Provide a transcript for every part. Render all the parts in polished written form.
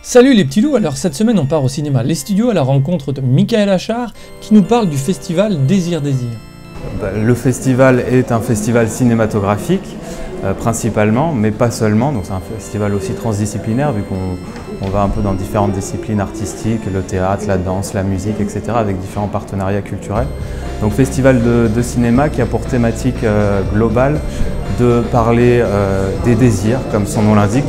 Salut les petits loups, alors cette semaine on part au cinéma Les Studios à la rencontre de Michael Achard qui nous parle du festival Désir. Le festival est un festival cinématographique principalement, mais pas seulement, donc c'est un festival aussi transdisciplinaire vu qu'on va un peu dans différentes disciplines artistiques, le théâtre, la danse, la musique, etc. avec différents partenariats culturels. Donc festival de cinéma qui a pour thématique globale de parler des désirs, comme son nom l'indique,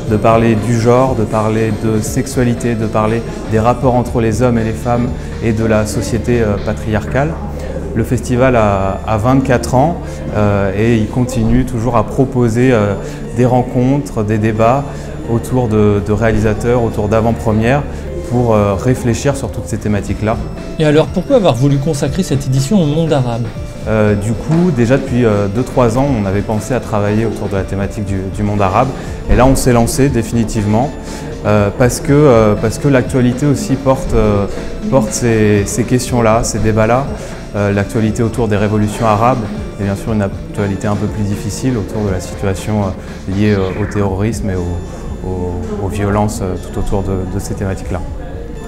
de parler du genre, de parler de sexualité, de parler des rapports entre les hommes et les femmes et de la société patriarcale. Le festival a 24 ans et il continue toujours à proposer des rencontres, des débats autour de réalisateurs, autour d'avant-premières pour réfléchir sur toutes ces thématiques-là. Et alors pourquoi avoir voulu consacrer cette édition au monde arabe ? Du coup, déjà depuis 2-3 ans, on avait pensé à travailler autour de la thématique du monde arabe. Et là, on s'est lancé définitivement parce que l'actualité aussi porte ces questions-là, ces débats-là. L'actualité autour des révolutions arabes et bien sûr une actualité un peu plus difficile autour de la situation liée au terrorisme et aux violences tout autour de ces thématiques-là.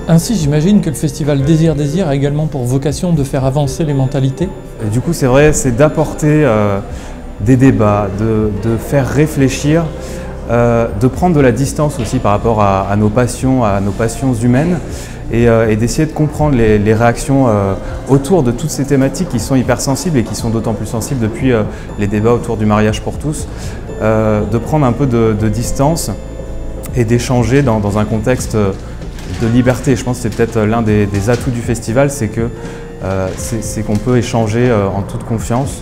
Ainsi, j'imagine que le festival Désir a également pour vocation de faire avancer les mentalités. Et du coup, c'est vrai, c'est d'apporter des débats, de faire réfléchir, de prendre de la distance aussi par rapport à nos passions humaines et d'essayer de comprendre les réactions autour de toutes ces thématiques qui sont hypersensibles et qui sont d'autant plus sensibles depuis les débats autour du mariage pour tous, de prendre un peu de distance et d'échanger dans un contexte de liberté. Je pense que c'est peut-être l'un des atouts du festival, c'est qu'on peut échanger en toute confiance